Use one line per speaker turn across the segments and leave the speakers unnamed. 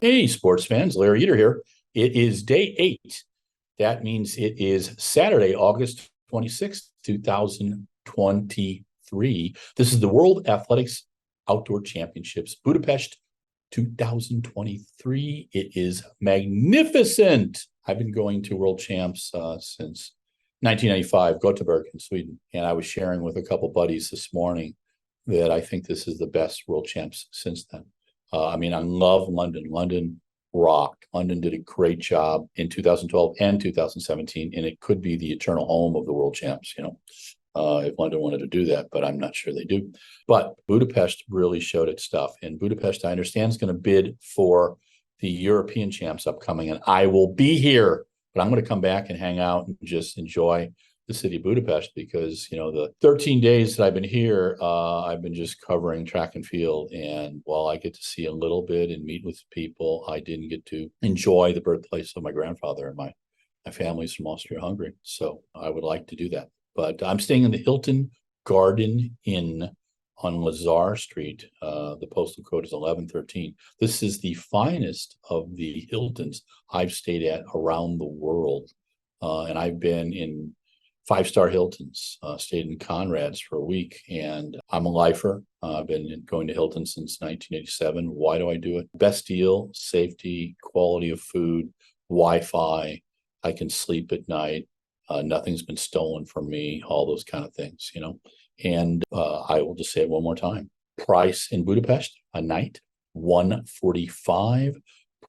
Hey, sports fans, Larry Eater here. It is day 8. That means it is Saturday, August 26th, 2023. This is the World Athletics Outdoor Championships, Budapest 2023. It is magnificent. I've been going to World Champs since 1995, Gothenburg in Sweden. And I was sharing with a couple buddies this morning that I think this is the best World Champs since then. I love London. London rocked. London did a great job in 2012 and 2017, and it could be the eternal home of the world champs, if London wanted to do that, but I'm not sure they do. But Budapest really showed its stuff. And Budapest, I understand, is going to bid for the European champs upcoming, and I will be here. But I'm going to come back and hang out and just enjoy the city of Budapest because, the 13 days that I've been here, I've been just covering track and field. And while I get to see a little bit and meet with people, I didn't get to enjoy the birthplace of my grandfather, and my family's from Austria-Hungary. So I would like to do that. But I'm staying in the Hilton Garden Inn on Lazar Street. The postal code is 1113. This is the finest of the Hiltons I've stayed at around the world. And I've been in 5-star Hiltons, stayed in Conrad's for a week, and I'm a lifer. I've been going to Hilton since 1987. Why do I do it? Best deal, safety, quality of food, Wi-Fi. I can sleep at night. Nothing's been stolen from me, all those kind of things, And I will just say it one more time. Price in Budapest, a night, $145.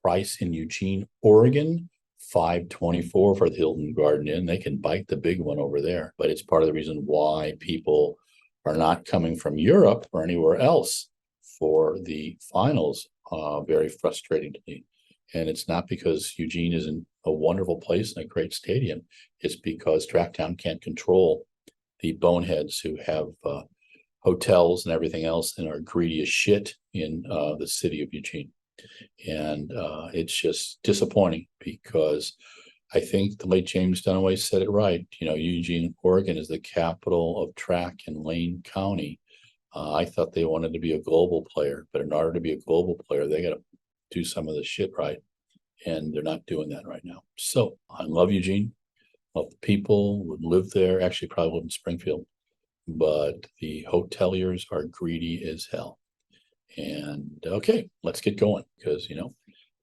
Price in Eugene, Oregon, $524 for the Hilton Garden Inn. They can bite the big one over there, but it's part of the reason why people are not coming from Europe or anywhere else for the finals. Very frustrating to me. And it's not because Eugene isn't a wonderful place and a great stadium. It's because Tracktown can't control the boneheads who have hotels and everything else and are greedy as shit in the city of Eugene. And it's just disappointing because I think the late James Dunaway said it right. Eugene, Oregon is the capital of track in Lane County. I thought they wanted to be a global player, but in order to be a global player, they got to do some of the shit right. And they're not doing that right now. So I love Eugene. Love the people, would live there. Actually, probably live in Springfield. But the hoteliers are greedy as hell. And okay, let's get going because,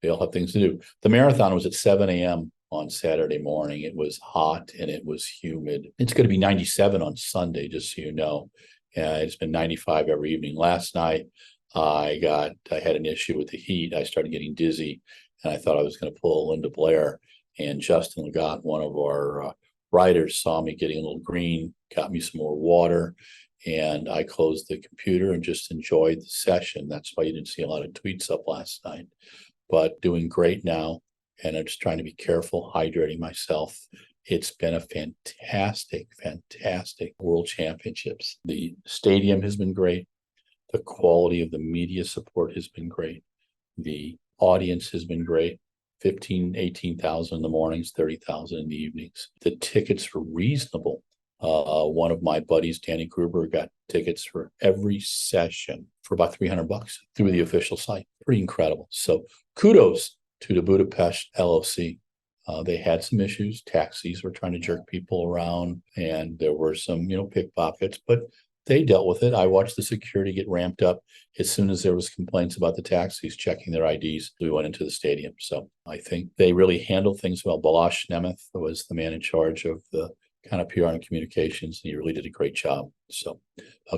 they all have things to do. The marathon was at 7 a.m. on Saturday morning. It was hot and it was humid. It's going to be 97 on Sunday, just so you know. It's been 95 every evening. Last night, I had an issue with the heat. I started getting dizzy and I thought I was going to pull Linda Blair. And Justin Legat, one of our writers, saw me getting a little green, got me some more water. And I closed the computer and just enjoyed the session. That's why you didn't see a lot of tweets up last night. But doing great now. And I'm just trying to be careful, hydrating myself. It's been a fantastic World Championships. The stadium has been great. The quality of the media support has been great. The audience has been great. 15, 18,000 in the mornings, 30,000 in the evenings. The tickets were reasonable. One of my buddies, Danny Gruber, got tickets for every session for about $300 through the official site. Pretty incredible. So kudos to the Budapest LOC. They had some issues. Taxis were trying to jerk people around, and there were some, pickpockets, but they dealt with it. I watched the security get ramped up as soon as there was complaints about the taxis checking their IDs. We went into the stadium. So I think they really handled things well. Balázs Nemeth was the man in charge of the kind of PR and communications, and he really did a great job. So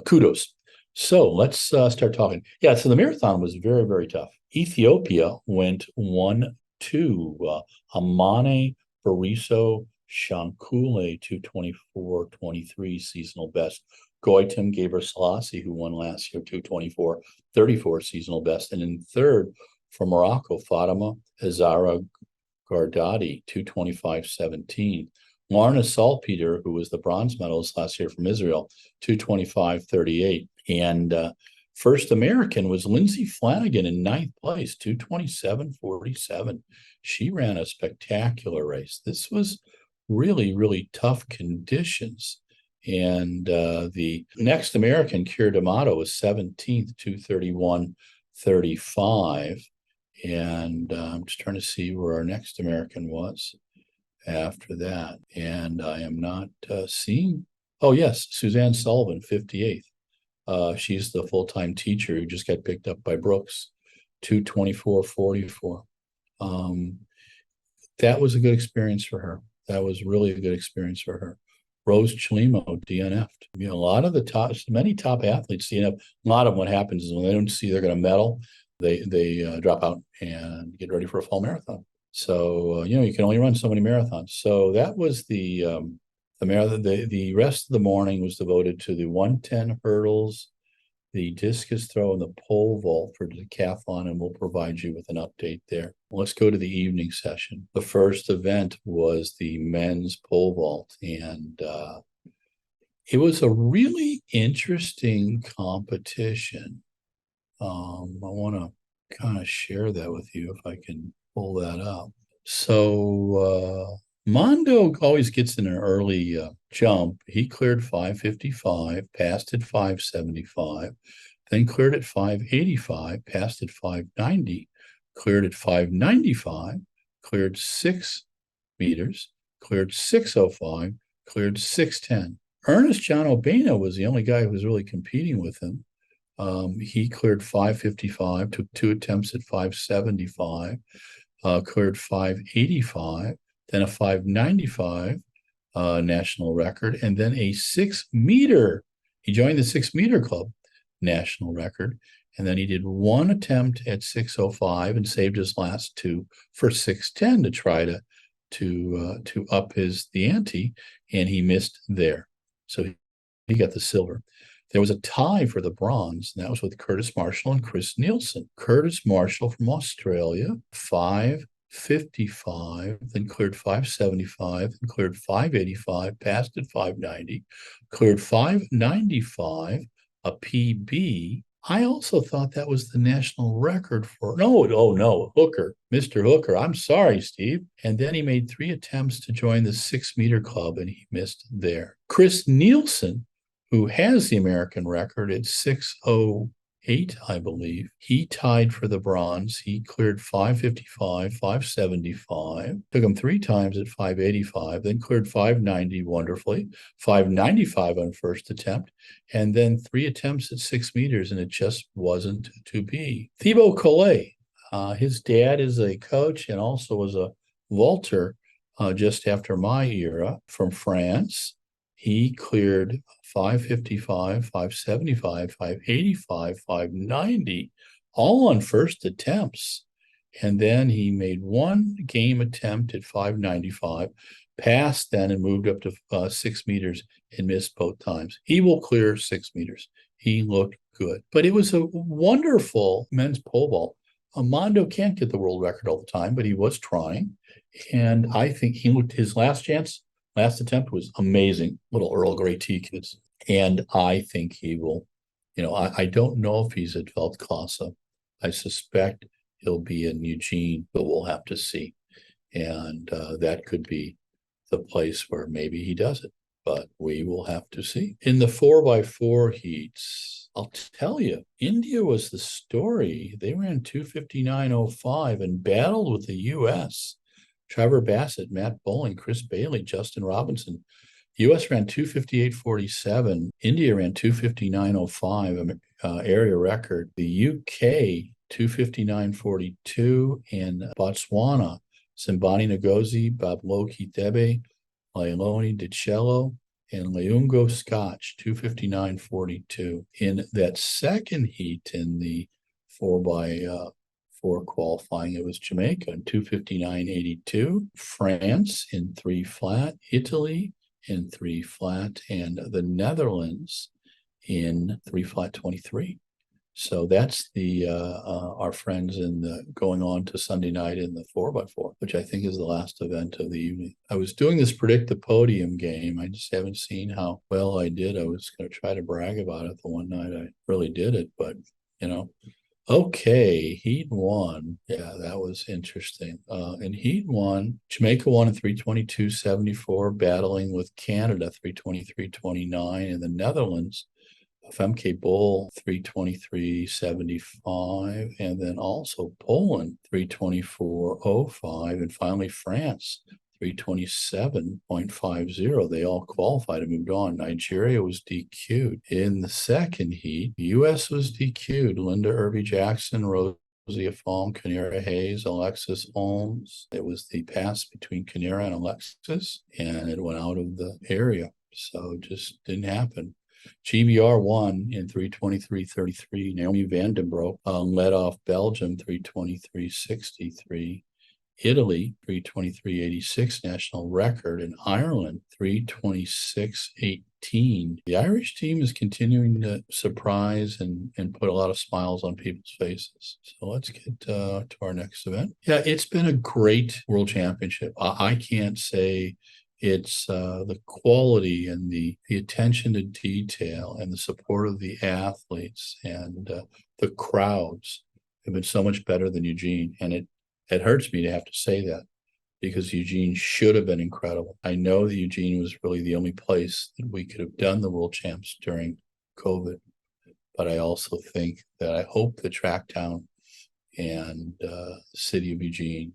kudos. So let's start talking. Yeah, so the marathon was very, very tough. Ethiopia went 1-2. Amane, Beriso, Shankule, 2:24:23 seasonal best. Gotytom, Gebreslase, who won last year, 2:24:34 seasonal best. And in third, from Morocco, Fatima, Ezzahra, Gardadi, 2:25:17. Lorna Salpeter, who was the bronze medalist last year from Israel, 2:25:38. And first American was Lindsay Flanagan in 9th place, 2:27:47. She ran a spectacular race. This was really, really tough conditions. And the next American, Keir D'Amato, was 17th, 2:31:35. And I'm just trying to see where our next American was after that. And I am not seeing. Oh, yes, Suzanne Sullivan, 58th. She's the full-time teacher who just got picked up by Brooks, 2:24:44. That was a good experience for her. That was really a good experience for her. Rose Chalimo, DNF'd. A lot of the many top athletes DNF. A lot of what happens is when they don't see they're going to medal, they drop out and get ready for a fall marathon. So you can only run so many marathons. So that was the marathon. The rest of the morning was devoted to the 110 hurdles, the discus throw, and the pole vault for Decathlon, and we'll provide you with an update there. Let's go to the evening session. The first event was the men's pole vault, and it was a really interesting competition. I want to kind of share that with you if I can pull that up. So Mondo always gets in an early jump. He cleared 5:55, passed at 5:75, then cleared at 5:85, passed at 5:90, cleared at 5:95, cleared 6 meters, cleared 6:05, cleared 6:10. Ernest John Obiena was the only guy who was really competing with him. He cleared 5:55, took 2 attempts at 5:75, cleared 5:85, then a 5:95 national record, and then a 6-meter. He joined the 6-meter club national record, and then he did 1 attempt at 6:05 and saved his last 2 for 6:10 to try to up the ante, and he missed there. So he got the silver. There was a tie for the bronze, and that was with Curtis Marshall and Chris Nielsen. Curtis Marshall from Australia, 5:55, then cleared 5:75, then cleared 5:85, passed at 5:90, cleared 5:95, a PB. I also thought that was the national record for, no, Hooker, Mr. Hooker. I'm sorry, Steve. And then he made 3 attempts to join the 6-meter club, and he missed there. Chris Nielsen, who has the American record at 6:08, I believe. He tied for the bronze. He cleared 5:55, 5:75, took him 3 times at 5:85, then cleared 5:90 wonderfully, 5:95 on first attempt, and then 3 attempts at 6 meters, and it just wasn't to be. Thibaut Collet, his dad is a coach and also was a vaulter just after my era from France. He cleared 5:55, 5:75, 5:85, 5:90, all on first attempts. And then he made 1 game attempt at 5:95, passed then and moved up to 6 meters and missed both times. He will clear 6 meters. He looked good. But it was a wonderful men's pole vault. Mondo can't get the world record all the time, but he was trying. And I think he looked his last attempt was amazing. Little Earl Grey tea kids. And I think he will, I don't know if he's at Weltklasse. I suspect he'll be in Eugene, but we'll have to see. And that could be the place where maybe he does it, but we will have to see. In the 4x4 heats, I'll tell you, India was the story. They ran 2:59.05 and battled with the U.S. Trevor Bassett, Matt Bowling, Chris Bailey, Justin Robinson. U.S. ran 2:58.47. India ran 2:59.05, area record. The U.K. 2:59.42, and Botswana, Simbani Ngozi, Babloki Debe, Leiloni DiCello, and Leungo Scotch, 2:59.42. In that second heat in the 4x4 qualifying, it was Jamaica in 2:59.82, France in 3 flat, Italy in 3 flat, and the Netherlands in 3 flat 23. So that's our friends going on to Sunday night in the 4x4, which I think is the last event of the evening. I was doing this predict the podium game. I just haven't seen how well I did. I was going to try to brag about it the one night I really did it, but Okay, Heat 1. Yeah, that was interesting. In Heat 1, Jamaica won at 3:22.74, battling with Canada 3:23.29, and the Netherlands Femke Bull 323.75, and then also Poland 324.05, and finally France 327.50. They all qualified and moved on. Nigeria was DQ'd. In the second heat, US was DQ'd. Linda Irby Jackson, Rosie Afam, Kanira Hayes, Alexis Holmes. It was the pass between Kanira and Alexis, and it went out of the area. So it just didn't happen. GBR won in 323.33. Naomi Vandenbroek led off Belgium 323.63. Italy 323.86 national record, and Ireland 326.18. The Irish team is continuing to surprise and put a lot of smiles on people's faces. So let's get to our next event. Yeah, it's been a great World Championship. I can't say it's the quality and the attention to detail and the support of the athletes and the crowds have been so much better than Eugene. And it hurts me to have to say that because Eugene should have been incredible. I know that Eugene was really the only place that we could have done the World Champs during COVID. But I also think that I hope the Track Town and the city of Eugene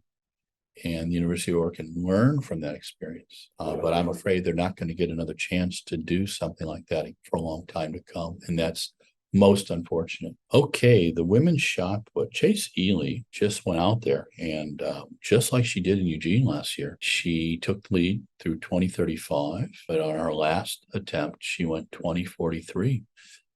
and the University of Oregon learn from that experience. But I'm afraid they're not going to get another chance to do something like that for a long time to come. And that's most unfortunate. Okay, the women's shot put. Chase Ealey just went out there and just like she did in Eugene last year, she took the lead through 2035. But on her last attempt, she went 2043.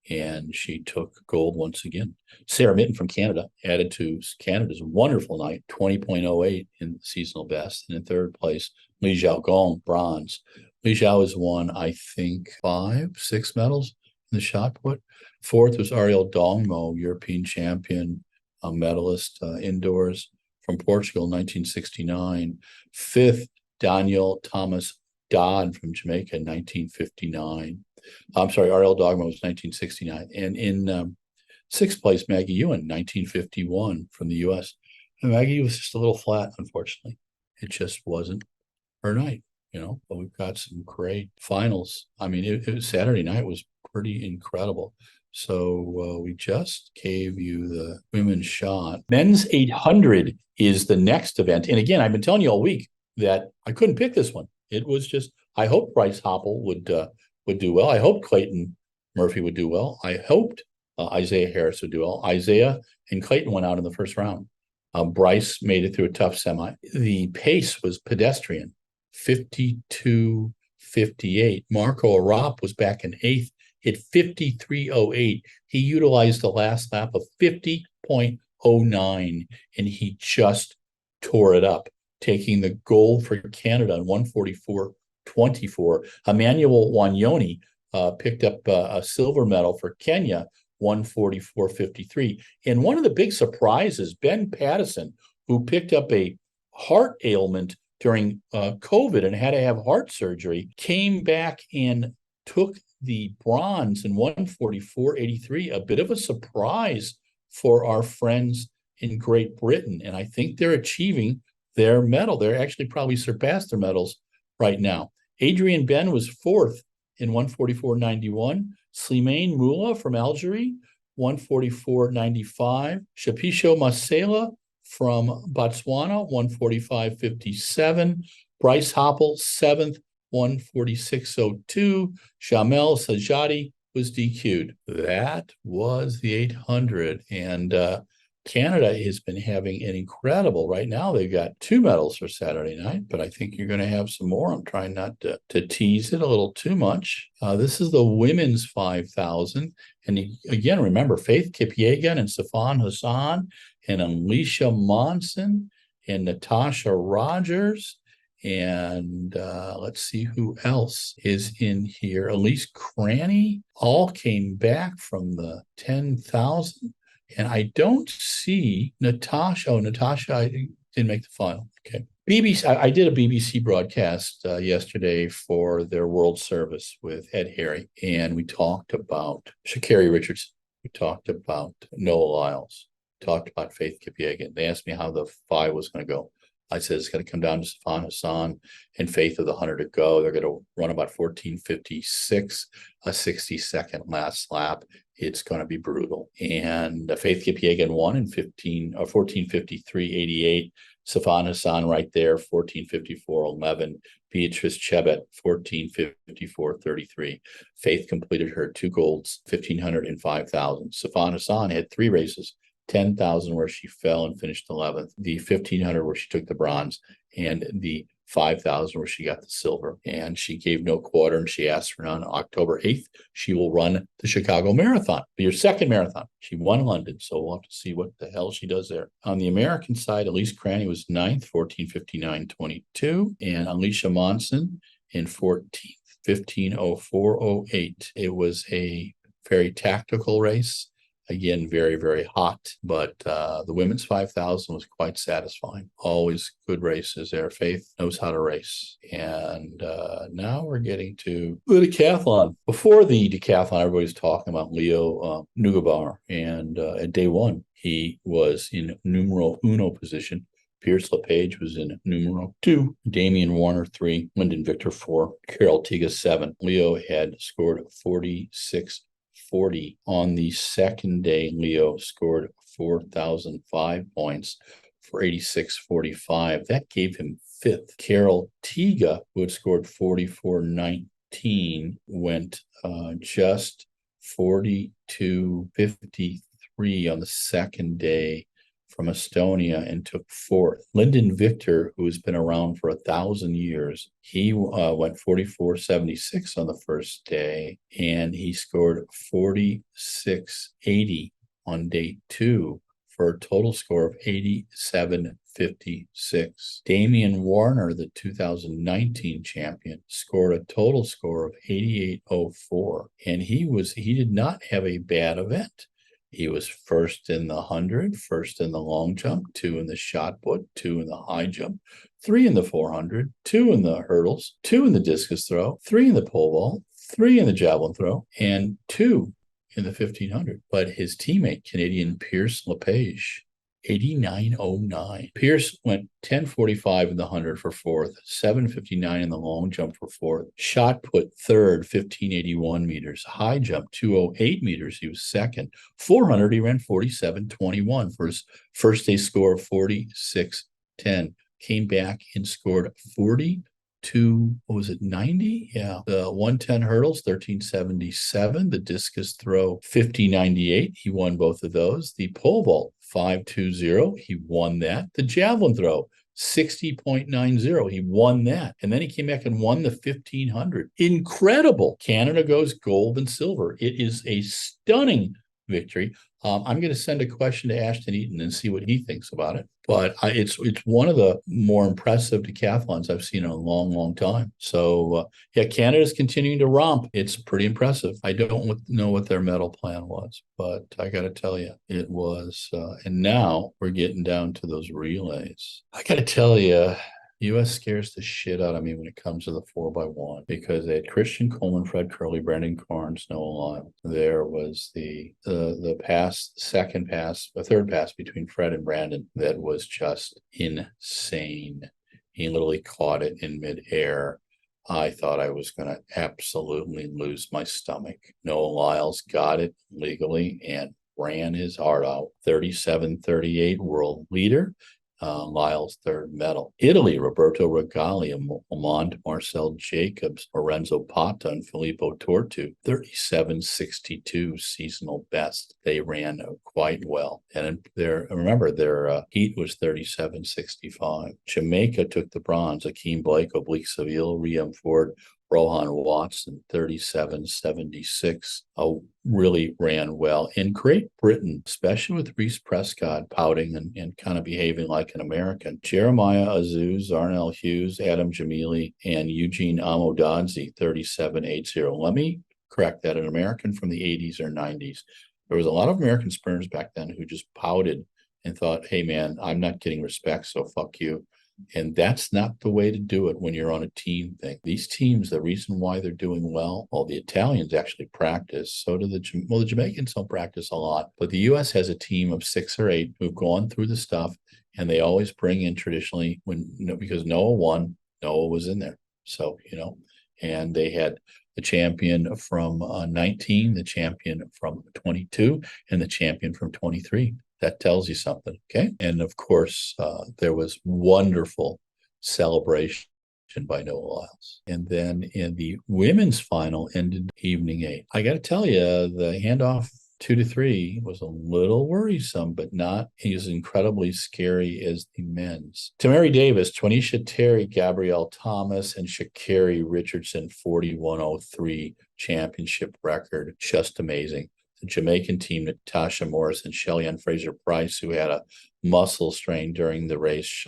And she took gold once again. Sarah Mitten from Canada added to Canada's wonderful night, 20.08 in the seasonal best. And in third place, Li Xiaogong, bronze. Li Xiao has won, I think, 6 medals in the shot put. Fourth was Ariel Dongmo, European champion, medalist indoors from Portugal, 1969. Fifth, Daniel Thomas Dodd from Jamaica, 1959. I'm sorry, Ariel Dogma was 1969. And in sixth place, Maggie Ewan, 1951 from the U.S. And Maggie was just a little flat, unfortunately. It just wasn't her night, but we've got some great finals. I mean, it was Saturday night was pretty incredible. So we just gave you the women's shot. Men's 800 is the next event. And again, I've been telling you all week that I couldn't pick this one. It was just, I hope Bryce Hoppel would do well. I hoped Clayton Murphy would do well. I hoped Isaiah Harris would do well. Isaiah and Clayton went out in the first round. Bryce made it through a tough semi. The pace was pedestrian, 52.58. Marco Arap was back in eighth at 53.08. He utilized the last lap of 50.09, and he just tore it up, taking the gold for Canada on 144.24. Emmanuel Wanyoni picked up a silver medal for Kenya, 144.53. And one of the big surprises, Ben Pattison, who picked up a heart ailment during COVID and had to have heart surgery, came back and took the bronze in 144.83, a bit of a surprise for our friends in Great Britain. And I think they're achieving their medal. They're actually probably surpassed their medals right now. Adrian Ben was fourth in 144.91. Slimane Moula from Algeria, 144.95. Shapisho Masela from Botswana, 145.57. Bryce Hoppel, seventh, 146.02. Jamel Sajadi was DQ'd. That was the 800. And Canada has been having an incredible, right now they've got 2 medals for Saturday night, but I think you're going to have some more. I'm trying not to tease it a little too much. This is the women's 5,000. And again, remember, Faith Kipyegon and Sifan Hassan and Alicia Monson and Natasha Rogers. And let's see who else is in here. Elise Cranny all came back from the 10,000. And I don't see Natasha. Oh, Natasha, I didn't make the final. Okay. BBC. I did a BBC broadcast yesterday for their World Service with Ed Harry, and we talked about Sha'Carri Richardson. We talked about Noah Lyles. We talked about Faith Kipyegon. They asked me how the 5 was going to go. I said it's going to come down to Sifan Hassan and Faith with 100 to go. They're going to run about 14:56, a 60-second last lap. It's going to be brutal. And Faith Kipyegon won in 14:53.88. Sifan Hassan right there, 14:54.11. Beatrice Chebet, 14:54.33. Faith completed her 2 golds, 1,500 and 5,000. Sifan Hassan had 3 races, 10,000 where she fell and finished 11th, the 1,500 where she took the bronze, and the 5,000 where she got the silver. And she gave no quarter, and she asked for none. On October 8th, she will run the Chicago Marathon, your second marathon. She won London, so we'll have to see what the hell she does there. On the American side, Elise Cranny was 9th, 14:59.22, and Alicia Monson in 14th, 15:04.08. It was a very tactical race. Again, very, very hot, but the women's 5,000 was quite satisfying. Always good races there. Faith knows how to race. And now we're getting to the decathlon. Before the decathlon, everybody's talking about Leo Nugabar. And at day 1, he was in numero uno position. Pierce LePage was in numero 2, Damian Warner 3, Lindon Victor 4, Carol Tiga 7. Leo had scored 46.40. On the second day, Leo scored 4,005 points for 86.45. That gave him 5th. Carol Tiga, who had scored 44.19, went just 42.53 on the second day from Estonia and took 4th. Lindon Victor, who has been around for 1,000 years, he went 44.76 on the first day, and he scored 46.80 on day 2 for a total score of 87.56. Damian Warner, the 2019 champion, scored a total score of 88.04, and he did not have a bad event. He was 1st in the 100, 1st in the long jump, 2 in the shot put, 2 in the high jump, 3 in the 400, 2 in the hurdles, 2 in the discus throw, 3 in the pole vault, 3 in the javelin throw, and 2 in the 1,500. But his teammate, Canadian Pierce LePage, 89.09. Pierce went 10.45 in the 100 for 4th, 7.59 in the long jump for 4th. Shot put 3rd, 15.81 meters. High jump, 2.08 meters. He was 2nd. 400, he ran 47.21 for his first day score of 46.10. Came back and scored 90? Yeah. The 110 hurdles, 13.77. The discus throw, 50.98. He won both of those. The pole vault, 5.20. He won that. The javelin throw, 60.90. He won that. And then he came back and won the 1,500. Incredible. Canada goes gold and silver. It is a stunning victory. I'm going to send a question to Ashton Eaton and see what he thinks about it. But it's one of the more impressive decathlons I've seen in a long, long time. So, yeah, Canada's continuing to romp. It's pretty impressive. I don't know what their medal plan was, but I got to tell you, it was. And now we're getting down to those relays. I got to tell you, U.S. scares the shit out of me when it comes to the 4x1 because they had Christian Coleman, Fred Curley, Brandon Carnes, Noah Lyle. There was the third pass between Fred and Brandon that was just insane. He literally caught it in midair. I thought I was going to absolutely lose my stomach. Noah Lyles got it legally and ran his heart out. 37-38 world leader. Lyle's 3rd medal. Italy, Roberto Regali, Amand Marcel Jacobs, Lorenzo Pata, and Filippo Tortu, 37.62 seasonal best. They ran quite well. And remember, their heat was 37.65. Jamaica took the bronze. Akeem Blake, Oblique Seville, Riam Ford, Rohan Watson, 37.76, really ran well. In Great Britain, especially with Reese Prescott pouting and kind of behaving like an American, Jeremiah Azuz, Arnell Hughes, Adam Jamili, and Eugene Amodadzi, 37.80. Let me correct that, an American from the 80s or 90s. There was a lot of American sprinters back then who just pouted and thought, hey, man, I'm not getting respect, so fuck you. And that's not the way to do it when you're on a team thing. These teams, the reason why they're doing well, the Italians actually practice. So do the Jamaicans don't practice a lot. But the U.S. has a team of 6 or 8 who've gone through the stuff And they always bring in traditionally because Noah won, Noah was in there. So, and they had the champion from 19, the champion from 22, and the champion from 23. That tells you something, okay? And of course, there was wonderful celebration by Noah Lyles. And then in the women's final ended evening 8. I got to tell you, the handoff 2 to 3 was a little worrisome, but not as incredibly scary as the men's. Tamari Davis, Twanisha Terry, Gabrielle Thomas, and Sha'Carri Richardson, 41.03 championship record. Just amazing. The Jamaican team, Natasha Morris and Shelly-Ann Fraser-Price, who had a muscle strain during the race.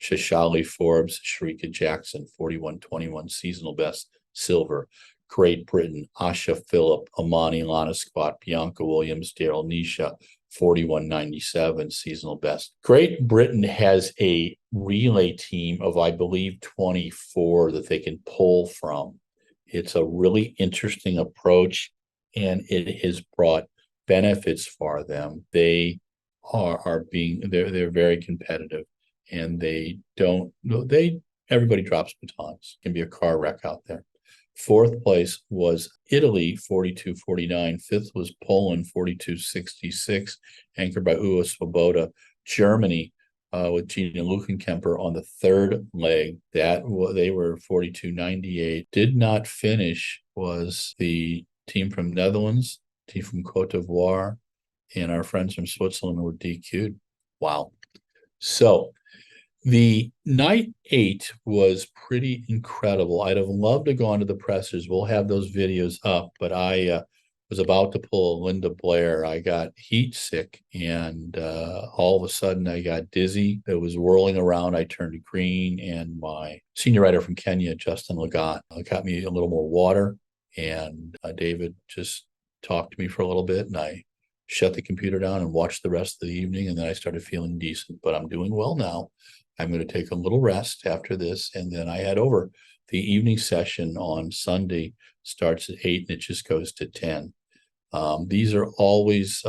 Shashali Forbes, Sharika Jackson, 41.21 seasonal best, silver. Great Britain, Asha Phillip, Amane Lana Squat, Bianca Williams, Daryl Nisha, 41.97 seasonal best. Great Britain has a relay team of, I believe, 24 that they can pull from. It's a really interesting approach, and it has brought benefits for them. They they're very competitive, and everybody drops batons. It can be a car wreck out there. Fourth place was Italy, 42.49. Fifth was Poland, 42.66, anchored by Uwe Svoboda. Germany, with Gina Lukenkemper on the third leg. They were 42.98. Did not finish was the team from Netherlands, team from Cote d'Ivoire, and our friends from Switzerland were DQ'd. Wow. So the night 8 was pretty incredible. I'd have loved to go on to the pressers. We'll have those videos up, but I was about to pull a Linda Blair. I got heat sick, and all of a sudden I got dizzy. It was whirling around. I turned green, and my senior writer from Kenya, Justin Lagat, got me a little more water, and David just talked to me for a little bit, and I shut the computer down and watched the rest of the evening, and then I started feeling decent, but I'm doing well now. I'm going to take a little rest after this, and then I head over. The evening session on Sunday starts at 8, and it just goes to 10. These are always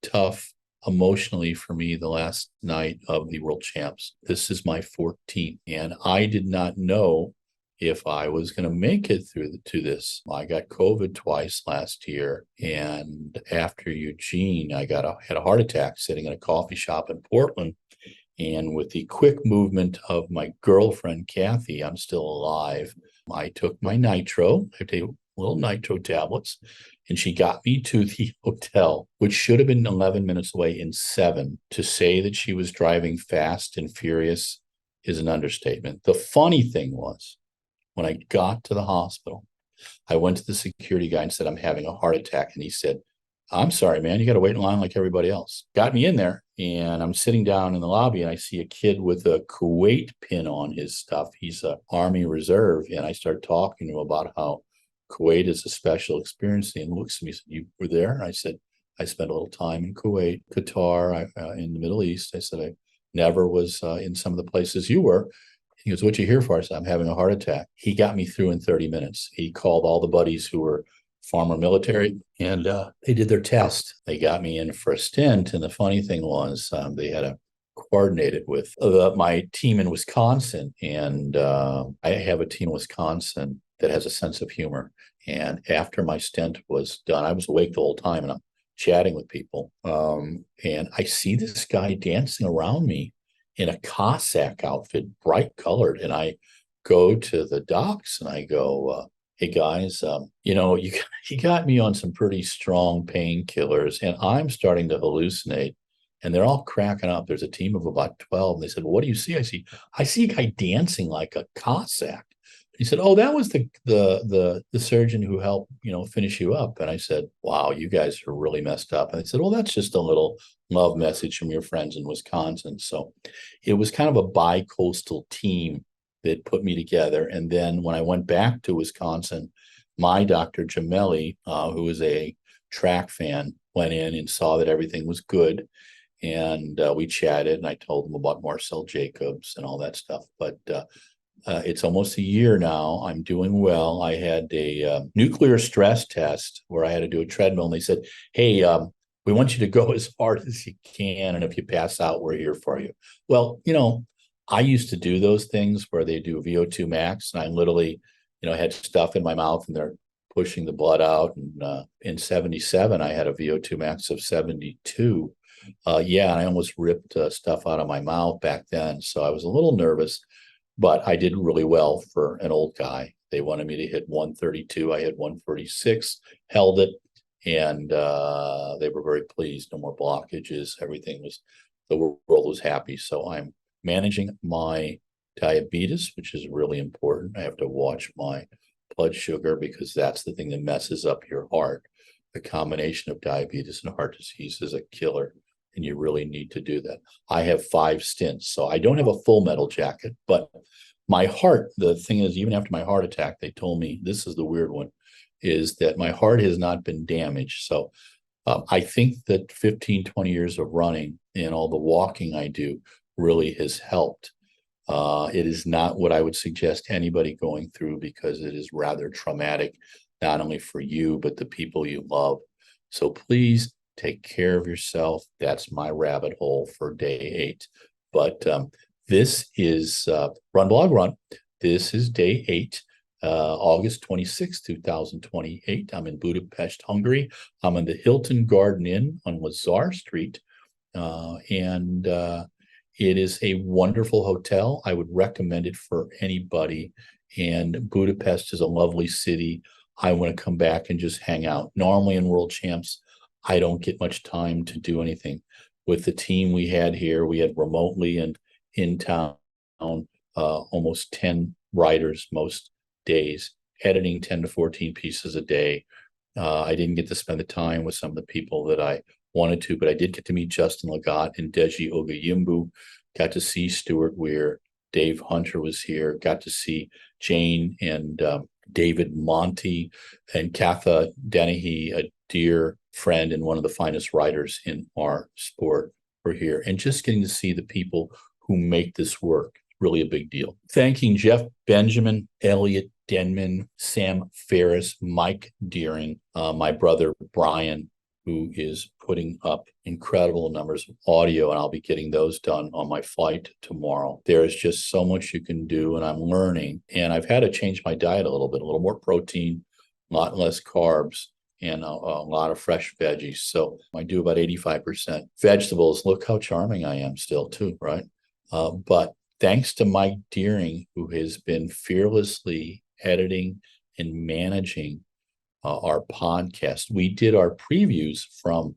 tough emotionally for me, the last night of the World Champs. This is my 14th, and I did not know if I was going to make it through to this. I got COVID twice last year, and after Eugene, I had a heart attack sitting in a coffee shop in Portland. And with the quick movement of my girlfriend, Kathy, I'm still alive. I took my nitro. I take little nitro tablets, and she got me to the hotel, which should have been 11 minutes away in 7. To say that she was driving fast and furious is an understatement. The funny thing was, when I got to the hospital, I went to the security guy and said, I'm having a heart attack. And he said, I'm sorry, man, you got to wait in line like everybody else. Got me in there, and I'm sitting down in the lobby, and I see a kid with a Kuwait pin on his stuff. He's an Army Reserve, and I start talking to him about how Kuwait is a special experience. And he looks at me and said, you were there? And I said, I spent a little time in Kuwait, Qatar, in the Middle East. I said, I never was in some of the places you were. He goes, what you here for? I said, I'm having a heart attack. He got me through in 30 minutes. He called all the buddies who were former military, and they did their test. They got me in for a stint, and the funny thing was they had a coordinated with my team in Wisconsin, and I have a team in Wisconsin that has a sense of humor. And after my stint was done, I was awake the whole time, and I'm chatting with people, and I see this guy dancing around me in a Cossack outfit, bright colored, and I go to the docs and I go, hey guys, you got me on some pretty strong painkillers, and I'm starting to hallucinate. And they're all cracking up. There's a team of about 12. And they said, well, what do you see? I see a guy dancing like a Cossack. He said, oh, that was the surgeon who helped, finish you up. And I said, wow, you guys are really messed up. And they said, well, that's just a little love message from your friends in Wisconsin. So it was kind of a bi-coastal team that put me together. And then when I went back to Wisconsin, my Dr. Gemelli, who is a track fan, went in and saw that everything was good. And we chatted, and I told him about Marcel Jacobs and all that stuff. But it's almost a year now. I'm doing well. I had a nuclear stress test where I had to do a treadmill, and they said, hey, we want you to go as hard as you can. And if you pass out, we're here for you. Well, I used to do those things where they do VO2 max, and I literally, had stuff in my mouth and they're pushing the blood out. And in 77, I had a VO2 max of 72. Yeah, and I almost ripped stuff out of my mouth back then. So I was a little nervous, but I did really well for an old guy. They wanted me to hit 132. I hit 146, held it, and they were very pleased. No more blockages. The world was happy. So I'm managing my diabetes, which is really important. I have to watch my blood sugar because that's the thing that messes up your heart. The combination of diabetes and heart disease is a killer, and you really need to do that. I have 5 stents, so I don't have a full metal jacket, but my heart, the thing is, even after my heart attack, they told me, this is the weird one, is that my heart has not been damaged. So I think that 15, 20 years of running and all the walking I do really has helped. It is not what I would suggest anybody going through, because it is rather traumatic, not only for you, but the people you love. So please take care of yourself. That's my rabbit hole for day 8. But this is Run Blog Run. This is day 8, August 26, 2028. I'm in Budapest, Hungary. I'm in the Hilton Garden Inn on Lazar Street. And it is a wonderful hotel. I would recommend it for anybody. And Budapest is a lovely city. I want to come back and just hang out. Normally in World Champs, I don't get much time to do anything. With the team we had here, we had remotely and in town almost 10 riders most days, editing 10 to 14 pieces a day. I didn't get to spend the time with some of the people that I wanted to, but I did get to meet Justin Lagat and Deji Ogayimbu, got to see Stuart Weir, Dave Hunter was here, got to see Jane and David Monty, and Katha Dennehy, a dear friend and one of the finest writers in our sport, were here. And just getting to see the people who make this work, really a big deal. Thanking Jeff Benjamin, Elliot Denman, Sam Ferris, Mike Deering, my brother Brian, who is putting up incredible numbers of audio, and I'll be getting those done on my flight tomorrow. There is just so much you can do, and I'm learning. And I've had to change my diet a little bit, a little more protein, a lot less carbs, and a lot of fresh veggies. So I do about 85% vegetables. Look how charming I am still too, right? But thanks to Mike Deering, who has been fearlessly editing and managing our podcast. We did our previews from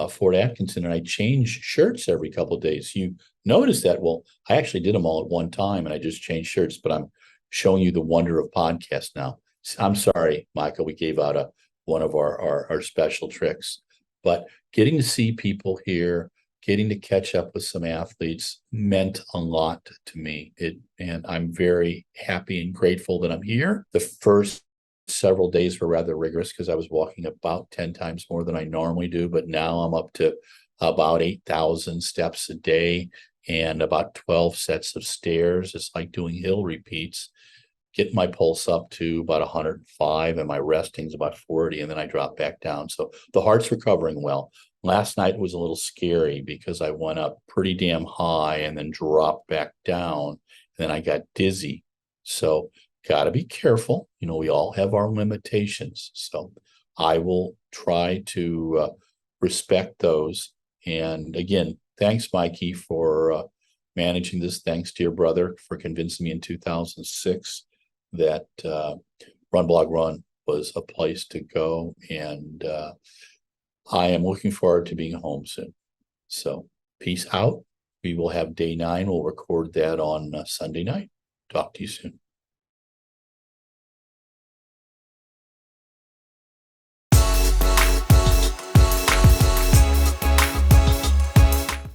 Fort Atkinson, and I change shirts every couple of days. You notice that? Well, I actually did them all at one time, and I just changed shirts, but I'm showing you the wonder of podcast now. I'm sorry, Michael, we gave out one of our special tricks, but getting to see people here, getting to catch up with some athletes meant a lot to me. And I'm very happy and grateful that I'm here. The first several days were rather rigorous because I was walking about 10 times more than I normally do, but now I'm up to about 8,000 steps a day and about 12 sets of stairs. It's like doing hill repeats, getting my pulse up to about 105 and my resting's about 40, and then I drop back down. So the heart's recovering well. Last night was a little scary because I went up pretty damn high and then dropped back down, and then I got dizzy. So got to be careful. We all have our limitations. So I will try to respect those. And again, thanks, Mikey, for managing this. Thanks to your brother for convincing me in 2006 that Run Blog Run was a place to go. And I am looking forward to being home soon. So peace out. We will have day 9. We'll record that on Sunday night. Talk to you soon.